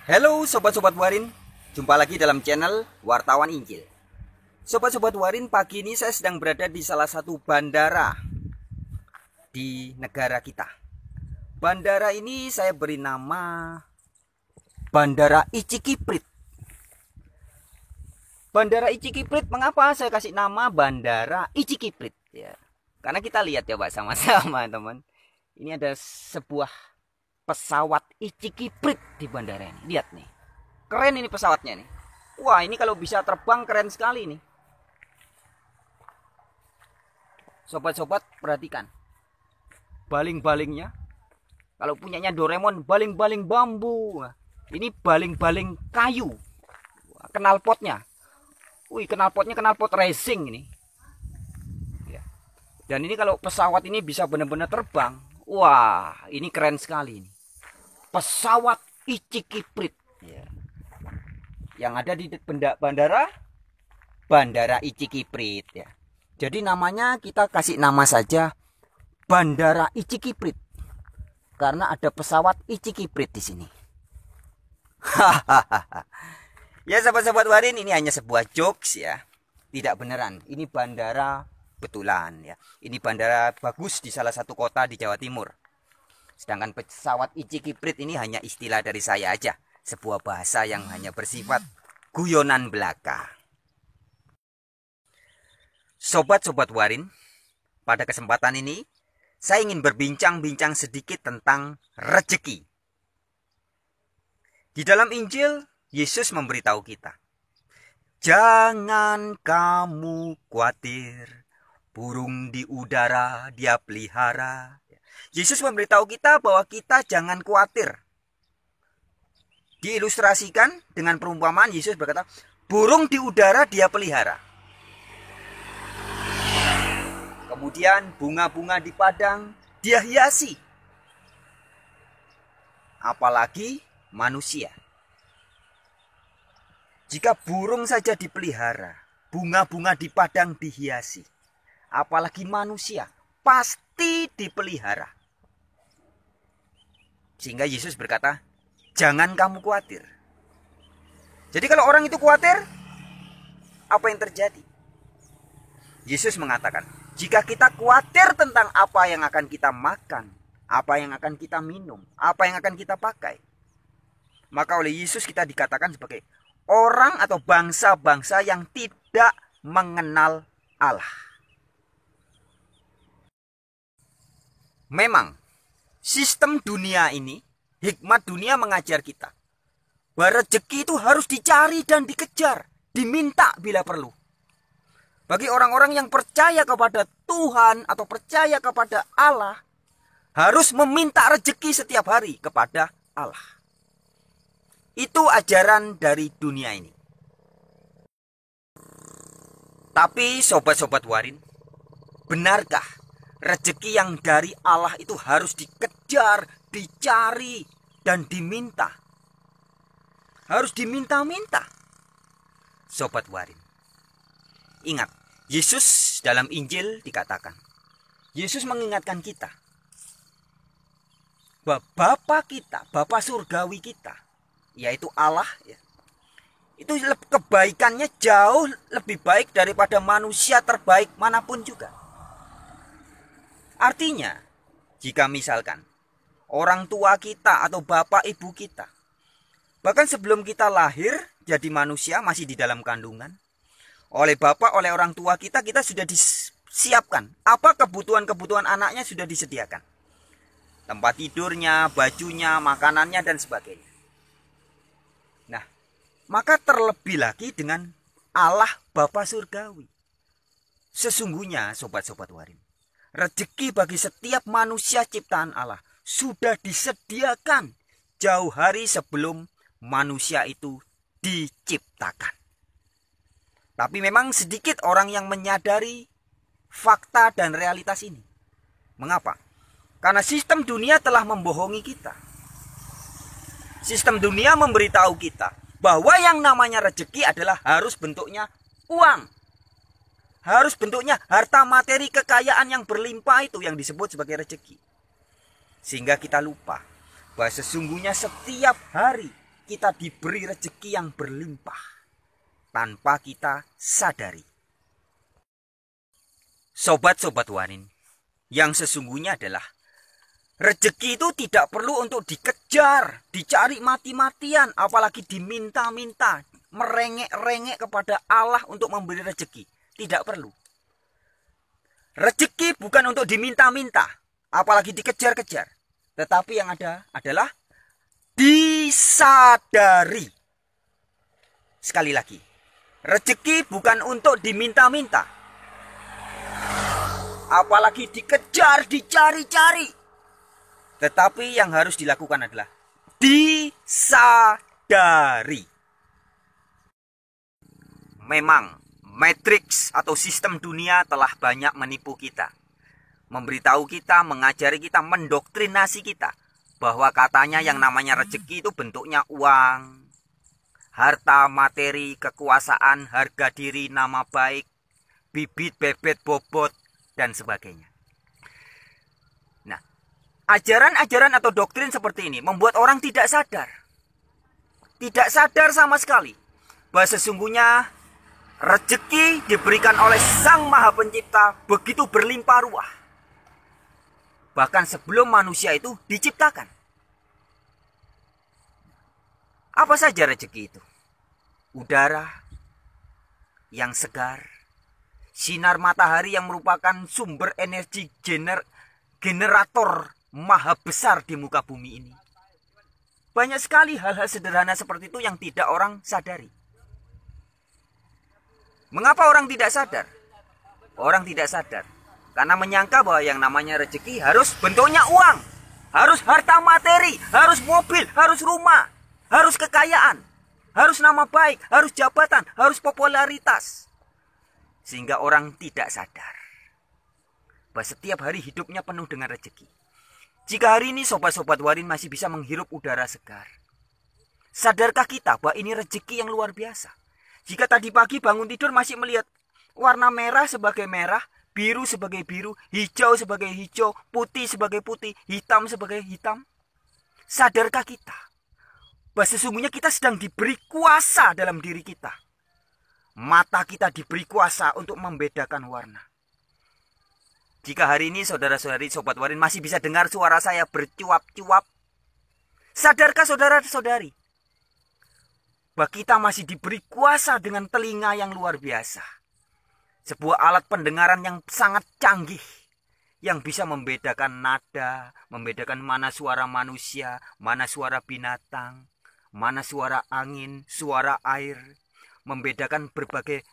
Halo sobat-sobat Warin, jumpa lagi dalam channel Wartawan Injil. Sobat-sobat Warin, pagi ini saya sedang berada di salah satu bandara di negara kita. Bandara ini saya beri nama Bandara Icikiprit. Bandara Icikiprit, mengapa saya kasih nama Bandara Icikiprit? Ya, karena kita lihat ya Pak sama-sama teman. Ini ada sebuah pesawat Icikiprit di bandara ini. Lihat nih. Keren ini pesawatnya nih. Wah, ini kalau bisa terbang keren sekali nih. Sobat-sobat perhatikan. Baling-balingnya. Kalau punyanya Doraemon, baling-baling bambu. Ini baling-baling kayu. Knalpotnya. Wih, knalpotnya knalpot racing ini. Ya. Dan ini kalau pesawat ini bisa benar-benar terbang. Wah, ini keren sekali ini. Pesawat Icikiprit ya. Yang ada di Bandara Icikiprit ya. Jadi namanya kita kasih nama saja Bandara Icikiprit karena ada pesawat Icikiprit di sini. Ya sahabat-sahabat Warin, ini hanya sebuah jokes ya. Tidak beneran. Ini bandara betulan ya. Ini bandara bagus di salah satu kota di Jawa Timur. Sedangkan pesawat Icikiprit ini hanya istilah dari saya aja. Sebuah bahasa yang hanya bersifat guyonan belaka. Sobat-sobat Warin, pada kesempatan ini saya ingin berbincang-bincang sedikit tentang rezeki. Di dalam Injil, Yesus memberitahu kita, jangan kamu khawatir, burung di udara dia pelihara. Yesus memberitahu kita bahwa kita jangan khawatir. Diilustrasikan dengan perumpamaan, Yesus berkata, burung di udara dia pelihara. Kemudian bunga-bunga di padang dia hiasi. Apalagi manusia. Jika burung saja dipelihara, bunga-bunga di padang dihiasi, apalagi manusia pasti dipelihara. Sehingga Yesus berkata, jangan kamu khawatir. Jadi kalau orang itu khawatir, apa yang terjadi? Yesus mengatakan, jika kita khawatir tentang apa yang akan kita makan, apa yang akan kita minum, apa yang akan kita pakai, maka oleh Yesus kita dikatakan sebagai orang atau bangsa-bangsa yang tidak mengenal Allah. Memang sistem dunia ini, hikmat dunia mengajar kita bahwa rezeki itu harus dicari dan dikejar, diminta bila perlu. Bagi orang-orang yang percaya kepada Tuhan atau percaya kepada Allah, harus meminta rezeki setiap hari kepada Allah. Itu ajaran dari dunia ini. Tapi sobat-sobat Warin, benarkah rezeki yang dari Allah itu harus dikejar, dicari, dan diminta? Harus diminta-minta. Sobat Warin, ingat, Yesus dalam Injil dikatakan, Yesus mengingatkan kita bahwa Bapa kita, Bapa surgawi kita, yaitu Allah ya, itu kebaikannya jauh lebih baik daripada manusia terbaik manapun juga. Artinya, jika misalkan orang tua kita atau bapak ibu kita, bahkan sebelum kita lahir jadi manusia masih di dalam kandungan, oleh bapak, oleh orang tua kita, kita sudah disiapkan. Apa kebutuhan-kebutuhan anaknya sudah disediakan. Tempat tidurnya, bajunya, makanannya, dan sebagainya. Nah, maka terlebih lagi dengan Allah Bapa Surgawi. Sesungguhnya, sobat-sobat Warin, rezeki bagi setiap manusia ciptaan Allah sudah disediakan jauh hari sebelum manusia itu diciptakan. Tapi memang sedikit orang yang menyadari fakta dan realitas ini. Mengapa? Karena sistem dunia telah membohongi kita. Sistem dunia memberitahu kita bahwa yang namanya rezeki adalah harus bentuknya uang. Harus bentuknya harta materi, kekayaan yang berlimpah, itu yang disebut sebagai rezeki. Sehingga kita lupa bahwa sesungguhnya setiap hari kita diberi rezeki yang berlimpah tanpa kita sadari. Sobat-sobat Warin, yang sesungguhnya adalah rezeki itu tidak perlu untuk dikejar, dicari mati-matian, apalagi diminta-minta, merengek-rengek kepada Allah untuk memberi rezeki. Tidak perlu. Rezeki bukan untuk diminta-minta, apalagi dikejar-kejar. Tetapi yang ada adalah disadari. Sekali lagi, rezeki bukan untuk diminta-minta, apalagi dikejar, dicari-cari. Tetapi yang harus dilakukan adalah disadari. Memang matriks atau sistem dunia telah banyak menipu kita, memberitahu kita, mengajari kita, mendoktrinasi kita bahwa katanya yang namanya rezeki itu bentuknya uang, harta, materi, kekuasaan, harga diri, nama baik, bibit, bebet, bobot, dan sebagainya. Nah, ajaran-ajaran atau doktrin seperti ini membuat orang tidak sadar. Tidak sadar sama sekali bahwa sesungguhnya rezeki diberikan oleh Sang Maha Pencipta begitu berlimpah ruah. Bahkan sebelum manusia itu diciptakan. Apa saja rezeki itu? Udara yang segar, sinar matahari yang merupakan sumber energi generator maha besar di muka bumi ini. Banyak sekali hal-hal sederhana seperti itu yang tidak orang sadari. Mengapa orang tidak sadar? Orang tidak sadar karena menyangka bahwa yang namanya rezeki harus bentuknya uang, harus harta materi, harus mobil, harus rumah, harus kekayaan, harus nama baik, harus jabatan, harus popularitas. Sehingga orang tidak sadar bahwa setiap hari hidupnya penuh dengan rezeki. Jika hari ini sobat-sobat Warin masih bisa menghirup udara segar, sadarkah kita bahwa ini rezeki yang luar biasa? Jika tadi pagi bangun tidur masih melihat warna merah sebagai merah, biru sebagai biru, hijau sebagai hijau, putih sebagai putih, hitam sebagai hitam, sadarkah kita bahwa sesungguhnya kita sedang diberi kuasa dalam diri kita? Mata kita diberi kuasa untuk membedakan warna. Jika hari ini saudara-saudari Sobat Warin masih bisa dengar suara saya bercuap-cuap, sadarkah saudara-saudari bahwa kita masih diberi kuasa dengan telinga yang luar biasa? Sebuah alat pendengaran yang sangat canggih, yang bisa membedakan nada, membedakan mana suara manusia, mana suara binatang, mana suara angin, suara air, membedakan berbagai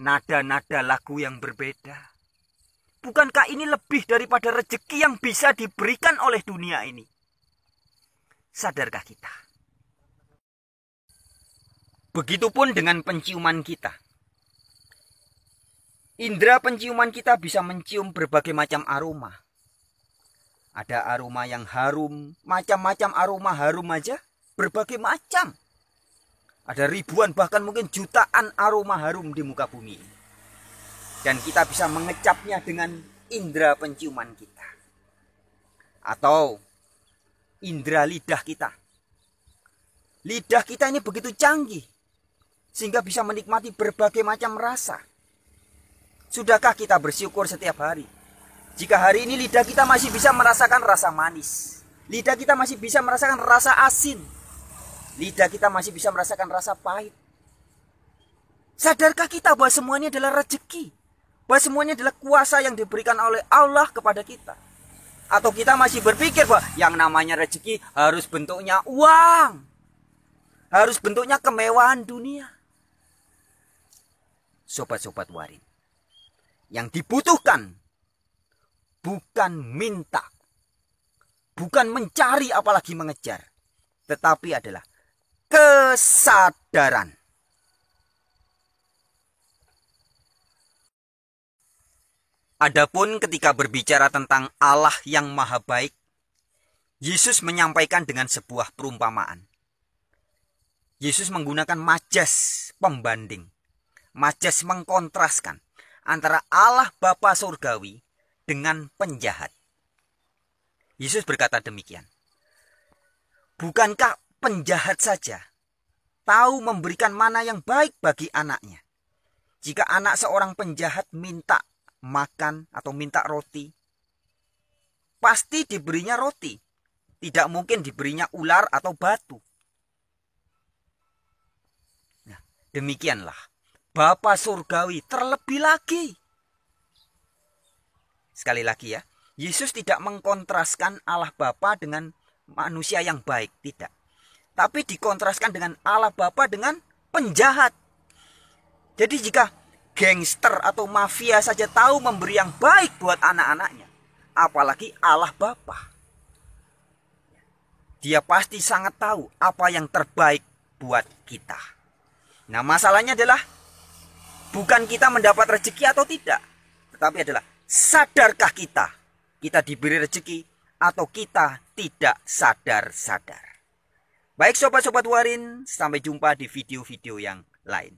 nada-nada lagu yang berbeda. Bukankah ini lebih daripada rezeki yang bisa diberikan oleh dunia ini? Sadarkah kita? Begitupun dengan penciuman kita. Indera penciuman kita bisa mencium berbagai macam aroma. Ada aroma yang harum, macam-macam aroma harum aja, berbagai macam. Ada ribuan bahkan mungkin jutaan aroma harum di muka bumi ini. Dan kita bisa mengecapnya dengan indera penciuman kita. Atau indera lidah kita. Lidah kita ini begitu canggih, sehingga bisa menikmati berbagai macam rasa. Sudahkah kita bersyukur setiap hari? Jika hari ini lidah kita masih bisa merasakan rasa manis. Lidah kita masih bisa merasakan rasa asin. Lidah kita masih bisa merasakan rasa pahit. Sadarkah kita bahwa semuanya adalah rezeki? Bahwa semuanya adalah kuasa yang diberikan oleh Allah kepada kita? Atau kita masih berpikir bahwa yang namanya rezeki harus bentuknya uang, harus bentuknya kemewahan dunia? Sobat-sobat Warin, yang dibutuhkan bukan minta, bukan mencari apalagi mengejar, tetapi adalah kesadaran. Adapun ketika berbicara tentang Allah yang maha baik, Yesus menyampaikan dengan sebuah perumpamaan. Yesus menggunakan majas pembanding. Majas mengkontraskan antara Allah Bapa Surgawi dengan penjahat. Yesus berkata demikian. Bukankah penjahat saja tahu memberikan mana yang baik bagi anaknya. Jika anak seorang penjahat minta makan atau minta roti, pasti diberinya roti. Tidak mungkin diberinya ular atau batu. Nah, demikianlah Bapa surgawi terlebih lagi. Sekali lagi ya, Yesus tidak mengkontraskan Allah Bapa dengan manusia yang baik, tidak. Tapi dikontraskan dengan Allah Bapa dengan penjahat. Jadi jika gangster atau mafia saja tahu memberi yang baik buat anak-anaknya, apalagi Allah Bapa. Dia pasti sangat tahu apa yang terbaik buat kita. Nah, masalahnya adalah bukan kita mendapat rezeki atau tidak, tetapi adalah sadarkah kita diberi rezeki atau kita tidak sadar-sadar. Baik sobat-sobat Warin, sampai jumpa di video-video yang lain.